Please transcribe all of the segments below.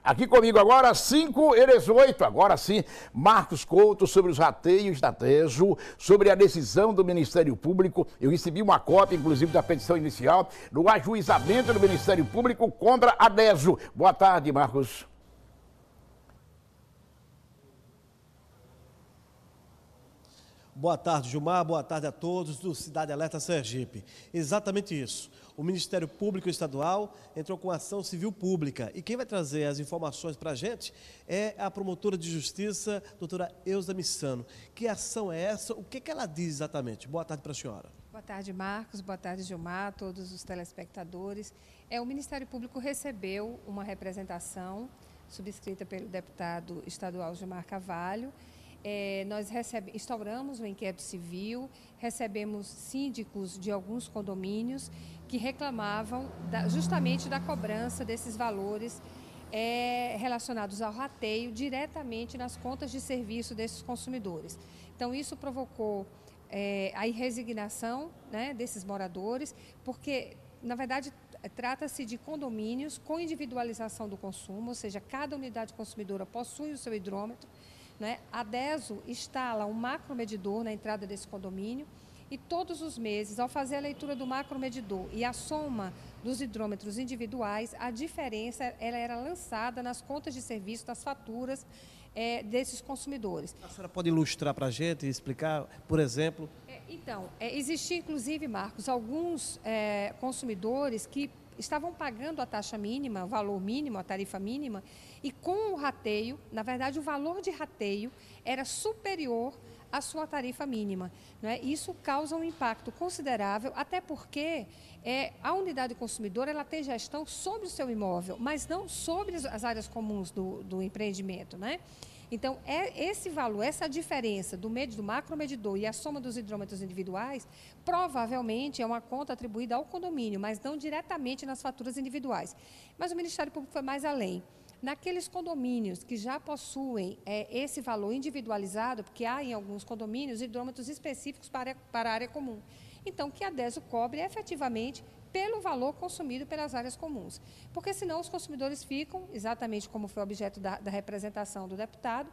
Aqui comigo agora, 5h18, agora sim, Marcos Couto, sobre os rateios da DESO, sobre a decisão do Ministério Público. Eu recebi uma cópia, inclusive, da petição inicial, do ajuizamento do Ministério Público contra a DESO. Boa tarde, Marcos. Boa tarde, Gilmar. Boa tarde a todos do Cidade Alerta Sergipe. Exatamente isso. O Ministério Público Estadual entrou com ação civil pública e quem vai trazer as informações para a gente é a promotora de justiça, doutora Eusa Missano. Que ação é essa? O que ela diz exatamente? Boa tarde para a senhora. Boa tarde, Marcos. Boa tarde, Gilmar, todos os telespectadores. O Ministério Público recebeu uma representação subscrita pelo deputado estadual Gilmar Carvalho. Nós instauramos um inquérito civil, recebemos síndicos de alguns condomínios que reclamavam justamente da cobrança desses valores relacionados ao rateio diretamente nas contas de serviço desses consumidores. Então, isso provocou a resignação, né, desses moradores, porque, na verdade, trata-se de condomínios com individualização do consumo, ou seja, cada unidade consumidora possui o seu hidrômetro. A DESO instala um macromedidor na entrada desse condomínio e todos os meses, ao fazer a leitura do macromedidor e a soma dos hidrômetros individuais, a diferença ela era lançada nas contas de serviço, das faturas desses consumidores. A senhora pode ilustrar para a gente e explicar, por exemplo? Existia inclusive, Marcos, alguns consumidores que estavam pagando a taxa mínima, o valor mínimo, a tarifa mínima, e com o rateio, na verdade, o valor de rateio era superior à sua tarifa mínima. Isso causa um impacto considerável, até porque a unidade consumidora ela tem gestão sobre o seu imóvel, mas não sobre as áreas comuns do empreendimento. Então, esse valor, essa diferença do macromedidor e a soma dos hidrômetros individuais, provavelmente é uma conta atribuída ao condomínio, mas não diretamente nas faturas individuais. Mas o Ministério Público foi mais além. Naqueles condomínios que já possuem esse valor individualizado, porque há em alguns condomínios hidrômetros específicos para a área comum. Então, que a DESO cobre efetivamente pelo valor consumido pelas áreas comuns. Porque senão os consumidores ficam, exatamente como foi o objeto da representação do deputado,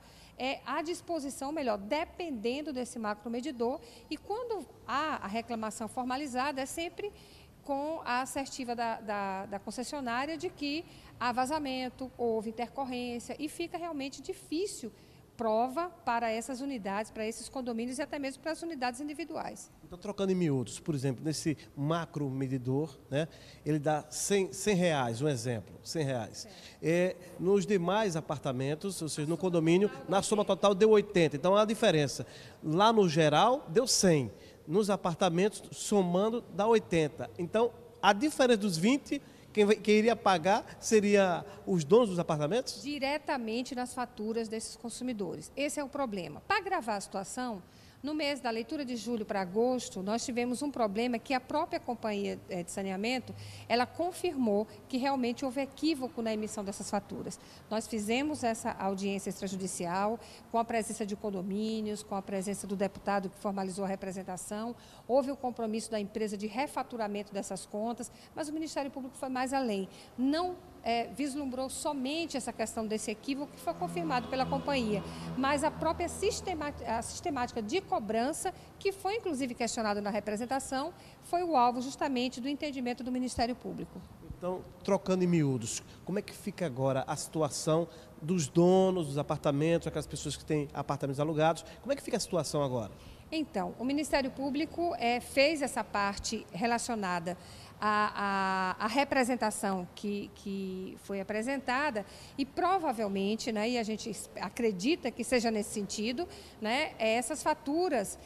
à disposição, melhor, dependendo desse macromedidor, e quando há a reclamação formalizada, é sempre com a assertiva da concessionária de que há vazamento, houve intercorrência, e fica realmente difícil prova para essas unidades, para esses condomínios e até mesmo para as unidades individuais. Então, trocando em miúdos, por exemplo, nesse macro medidor, ele dá R$100, um exemplo, R$100. Nos demais apartamentos, ou seja, no condomínio, na soma total deu 80. Então, há a diferença. Lá no geral, deu 100. Nos apartamentos, somando, dá 80. Então, a diferença dos 20... Quem iria pagar seria os donos dos apartamentos? Diretamente nas faturas desses consumidores. Esse é o problema. Para agravar a situação, no mês da leitura de julho para agosto, nós tivemos um problema que a própria companhia de saneamento, ela confirmou que realmente houve equívoco na emissão dessas faturas. Nós fizemos essa audiência extrajudicial com a presença de condomínios, com a presença do deputado que formalizou a representação. Houve o compromisso da empresa de refaturamento dessas contas, mas o Ministério Público foi mais além. Não vislumbrou somente essa questão desse equívoco que foi confirmado pela companhia, mas a própria sistemática de cobrança, que foi inclusive questionado na representação, foi o alvo justamente do entendimento do Ministério Público. Então, trocando em miúdos, como é que fica agora a situação dos donos dos apartamentos, aquelas pessoas que têm apartamentos alugados, como é que fica a situação agora? Então, o Ministério Público fez essa parte relacionada à representação que foi apresentada e provavelmente, e a gente acredita que seja nesse sentido, essas faturas,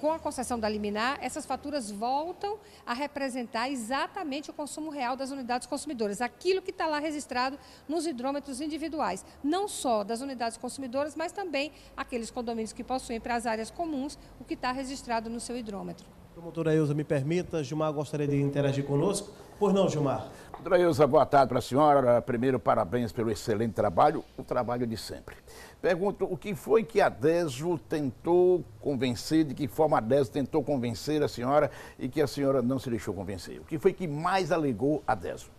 com a concessão da liminar, essas faturas voltam a representar exatamente o consumo real das unidades consumidoras, aquilo que está lá registrado nos hidrômetros individuais, não só das unidades consumidoras, mas também aqueles condomínios que possuem para as áreas comuns, o que está registrado no seu hidrômetro. Promotora Eusa, me permita, Gilmar gostaria de interagir conosco. Pois não, Gilmar? Doutora Eusa, boa tarde para a senhora. Primeiro, parabéns pelo excelente trabalho, o trabalho de sempre. Pergunto, o que foi que a DESO tentou convencer, de que forma a DESO tentou convencer a senhora e que a senhora não se deixou convencer? O que foi que mais alegou a DESO?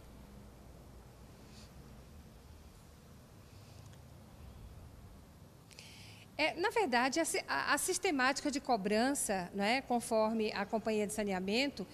Na verdade, a sistemática de cobrança, né, conforme a companhia de saneamento,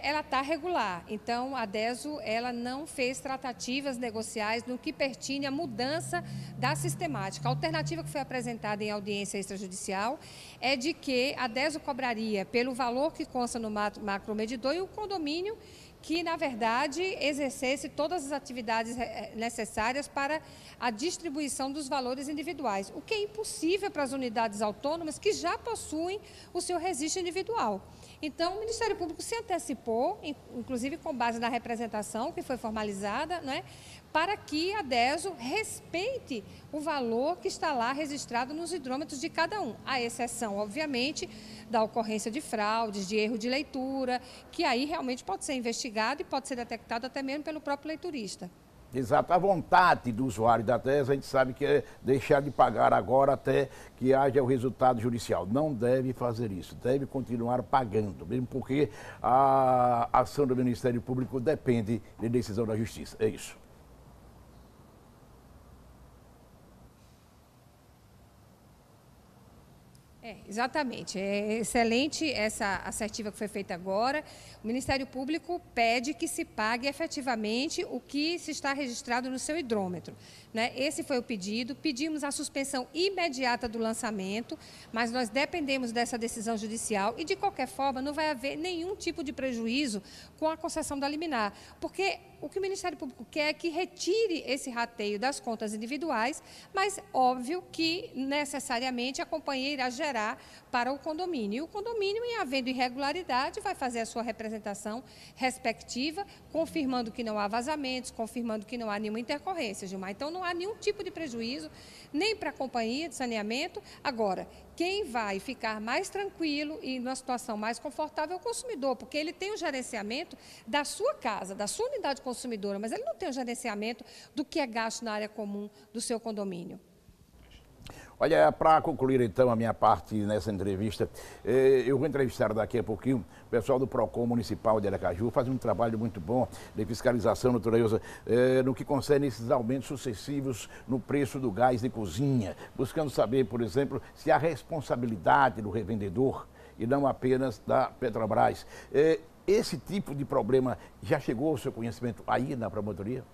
ela está regular. Então, a DESO ela não fez tratativas negociais no que pertine à mudança da sistemática. A alternativa que foi apresentada em audiência extrajudicial é de que a DESO cobraria pelo valor que consta no macromedidor e o condomínio que, na verdade, exercesse todas as atividades necessárias para a distribuição dos valores individuais, o que é impossível para as unidades autônomas que já possuem o seu registro individual. Então, o Ministério Público se antecipou, inclusive com base na representação que foi formalizada, né, para que a DESO respeite o valor que está lá registrado nos hidrômetros de cada um, à exceção, obviamente, da ocorrência de fraudes, de erro de leitura, que aí realmente pode ser investigado e pode ser detectado até mesmo pelo próprio leiturista. Exato, a vontade do usuário da DESO, a gente sabe que é deixar de pagar agora até que haja o resultado judicial. Não deve fazer isso, deve continuar pagando, mesmo porque a ação do Ministério Público depende de decisão da Justiça. É isso. Exatamente. É excelente essa assertiva que foi feita agora. O Ministério Público pede que se pague efetivamente o que se está registrado no seu hidrômetro, né? Esse foi o pedido. Pedimos a suspensão imediata do lançamento, mas nós dependemos dessa decisão judicial e, de qualquer forma, não vai haver nenhum tipo de prejuízo com a concessão da liminar, porque o que o Ministério Público quer é que retire esse rateio das contas individuais, mas óbvio que necessariamente a companhia irá gerar para o condomínio. E o condomínio, em havendo irregularidade, vai fazer a sua representação respectiva, confirmando que não há vazamentos, confirmando que não há nenhuma intercorrência, Gilmar. Então, não há nenhum tipo de prejuízo, nem para a companhia de saneamento. Agora, quem vai ficar mais tranquilo e numa situação mais confortável é o consumidor, porque ele tem o gerenciamento da sua casa, da sua unidade consumidora, mas ele não tem o gerenciamento do que é gasto na área comum do seu condomínio. Olha, para concluir então a minha parte nessa entrevista, eu vou entrevistar daqui a pouquinho o pessoal do PROCON Municipal de Aracaju, faz um trabalho muito bom de fiscalização, doutora Ilza, no que concerne esses aumentos sucessivos no preço do gás de cozinha, buscando saber, por exemplo, se há responsabilidade do revendedor e não apenas da Petrobras. Esse tipo de problema já chegou ao seu conhecimento aí na promotoria?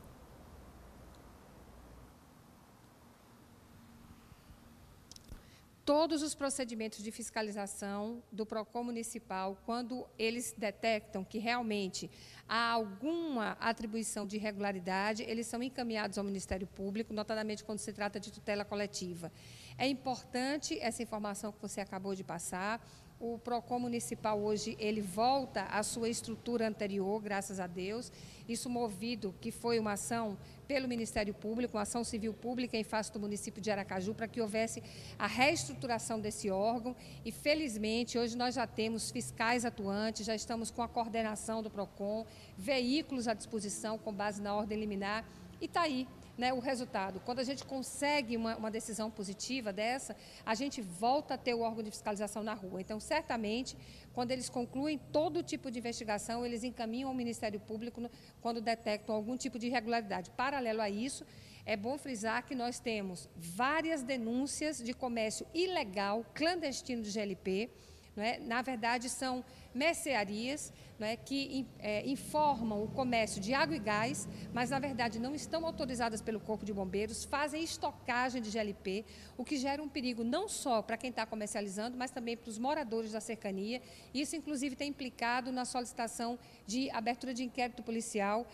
Todos os procedimentos de fiscalização do PROCON municipal, quando eles detectam que realmente há alguma atribuição de irregularidade, eles são encaminhados ao Ministério Público, notadamente quando se trata de tutela coletiva. É importante essa informação que você acabou de passar. O PROCON municipal hoje, ele volta à sua estrutura anterior, graças a Deus. Isso movido, que foi uma ação pelo Ministério Público, uma ação civil pública em face do município de Aracaju, para que houvesse a reestruturação desse órgão. E, felizmente, hoje nós já temos fiscais atuantes, já estamos com a coordenação do PROCON, veículos à disposição com base na ordem liminar, e está aí, né, o resultado. Quando a gente consegue uma decisão positiva dessa, a gente volta a ter o órgão de fiscalização na rua. Então, certamente, quando eles concluem todo tipo de investigação, eles encaminham ao Ministério Público quando detectam algum tipo de irregularidade. Paralelo a isso, é bom frisar que nós temos várias denúncias de comércio ilegal, clandestino de GLP. Não é? Na verdade, são mercearias, não é, que informam o comércio de água e gás, mas, na verdade, não estão autorizadas pelo Corpo de Bombeiros, fazem estocagem de GLP, o que gera um perigo não só para quem está comercializando, mas também para os moradores da cercania. Isso, inclusive, tem implicado na solicitação de abertura de inquérito policial,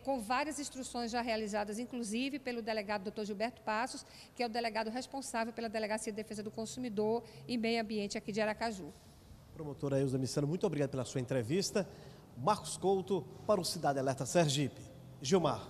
com várias instruções já realizadas, inclusive pelo delegado Dr. Gilberto Passos, que é o delegado responsável pela Delegacia de Defesa do Consumidor e Meio Ambiente aqui de Aracaju. Promotora Ilza Missano, muito obrigado pela sua entrevista. Marcos Couto para o Cidade Alerta Sergipe. Gilmar.